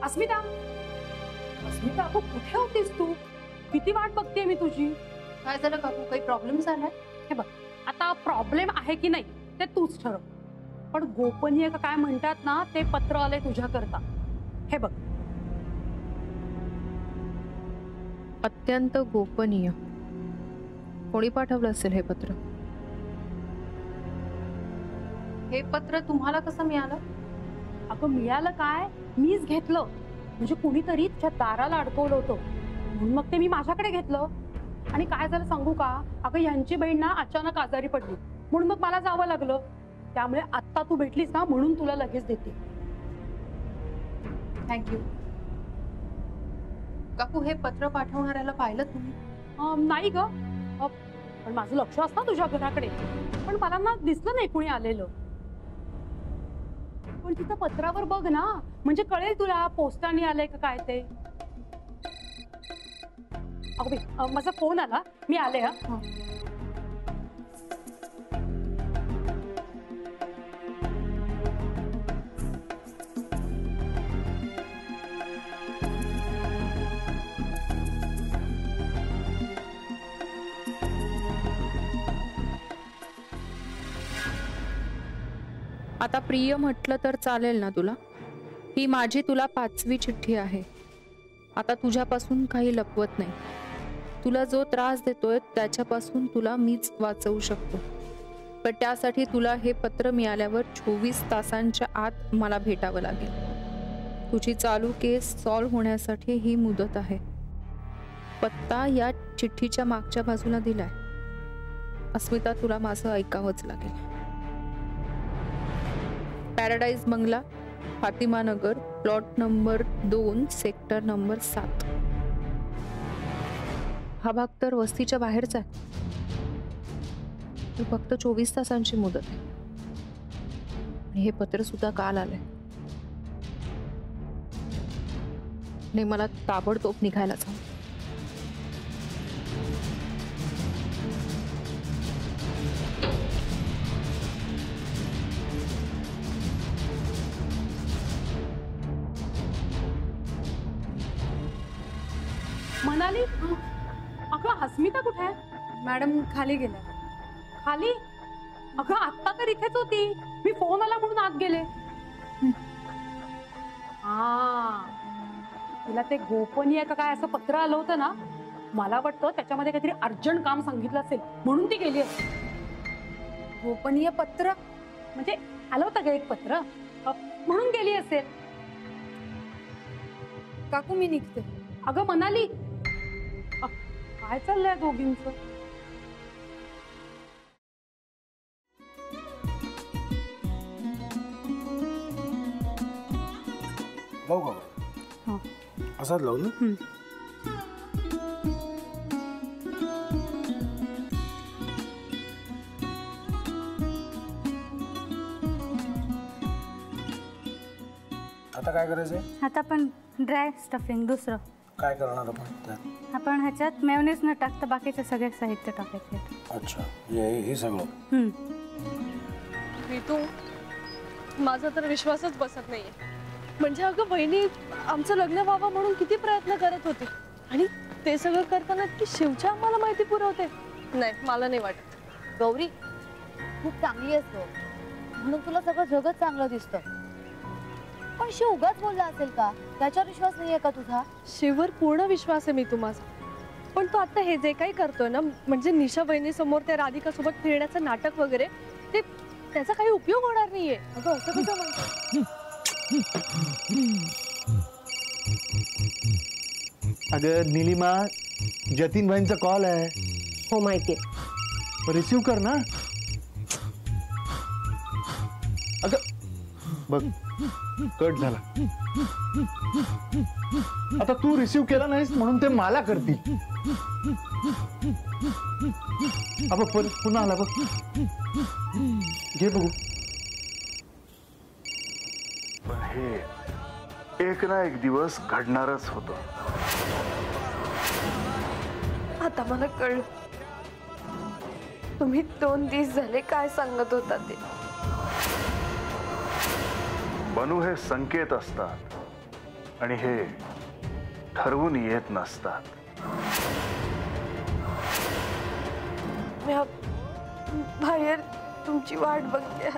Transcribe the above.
अस्मिता, अस्मिता तू कुठे होतीस? तू किती वाट बघतेय मी तुझी. काय झालं काकू? काही प्रॉब्लेम झालाय? हे बघ, आता प्रॉब्लेम आहे की नाही ते तूच ठरव, पण गोपनीय का काय म्हणतात ना ते पत्र आले तुझ्याकरता. हे बघ. अत्यंत गोपनीय. कोणी पाठवलं असेल हे पत्र? हे पत्र तुम्हाला कसं मिळालं? अगं मिळालं काय, मीच घेतलं. म्हणजे कुणीतरी तुझ्या दाराला अडकवलं होतं म्हणून मग ते मी माझ्याकडे घेतलं. आणि काय झालं सांगू का, अगं यांची बहीण ना अचानक आजारी पडली म्हणून मग मला जावं लागलं. त्यामुळे आत्ता तू भेटलीस ना म्हणून तुला लगेच देते. थँक्यू. काकू हे पत्र पाठवणाऱ्याला पाहिलं तुम्ही? नाही ग, पण माझं लक्ष असतं तुझ्या घराकडे, पण मला ना दिसलं नाही कुणी आलेलं. पण तिथं पत्रावर बघ ना, म्हणजे कळेल तुला पोस्टाने आलंय का काय ते. अगं माझा फोन आला, मी आले. हा आता प्रिय म्हटलं तर चालेल ना तुला? ही माझी तुला 5वी चिठ्ठी आहे. आता तुझ्यापासून काही लपवत नाही. तुला जो त्रास देतोय त्याच्यापासून तुला मीच वाचवू शकतो. पण त्यासाठी तुला हे पत्र मिळाल्यावर 24 तासांच्या आत मला भेटावं लागेल. तुझी चालू केस सॉल्व्ह होण्यासाठी ही मुदत आहे. पत्ता या चिठ्ठीच्या मागच्या बाजूला दिलाय. अस्मिता, तुला माझं ऐकावंच लागेल. पॅराडाइज बंगला, फातिमा नगर, प्लॉट नंबर 2, सेक्टर नंबर 7. हा भाग तर वस्तीच्या बाहेरचा आहे. फक्त 24 तासांची मुदत आहे. आणि हे पत्र सुद्धा काल आलंय. आणि मला ताबडतोब निघायला जाऊ. म्हणाली. अगं अस्मिता कुठे आहे? मॅडम खाली गेल्या. खाली? अगं आत्ता तर इथेच होती, मी फोन आला म्हणून आत गेले. हा, तिला ते गोपनीय का काय असं पत्र आलं होतं ना, मला वाटतं त्याच्यामध्ये काहीतरी अर्जंट काम सांगितलं असेल म्हणून ती गेली असेल. गोपनीय पत्र म्हणजे आलं होतं ग एक पत्र, म्हणून गेली असेल. काकू मी निघते. अगं मनाली, काय चाललंय दोघींचं? लावू का? असाच लावू ना. आता काय करायचंय? आता आपण ड्राय स्टफिंग दुसरं काय करणार आपण त्यात? आपण ह्याच्यात मेयोनीज न टाकता बाकीचे सगळे साहित्य टाकायचे. अच्छा, हे सगळं. ऋतू, माझा तर विश्वासच बसत नाहीये. म्हणजे अगं बहिणी आमचं लग्न व्हावं म्हणून किती प्रयत्न करत होते आणि ते सगळं करताना की शिवच्या आम्हाला माहिती पुरवते. नाही, मला नाही वाटत. गौरी खूप चांगली असतो म्हणून तुला सगळं जगत चांगलं दिसतं, पण शिव उगाच बोलला असेल का? त्याच्यावर विश्वास नाहीये का तुझा? शिववर पूर्ण विश्वास आहे मी माझा, पण तो आता हे जे काही करतोय ना, म्हणजे निशा बहिणी समोर त्या राधिका सोबत फिरण्याचं नाटक वगैरे, ते त्याचा काही उपयोग होणार नाहीये. अगं असं कसं म्हणतो? अगं नीलिमा, जतीन भाईंचा कॉल आहे. हो माहितीये. रिसीव कर ना. अगं बघ, कट झाला. आता तू रिसीव केला नाहीस म्हणून ते मला करतील. अब पुन्हा आला बघ, घे बघू. पण हे एक ना एक दिवस घडणारच होतं. आता मला कळलं तुम्ही 2 दिवस झाले काय सांगत होता ते. बनू हे संकेत असतात, आणि हे ठरवून येत नसतात. मी बाहेर तुमची वाट बघते.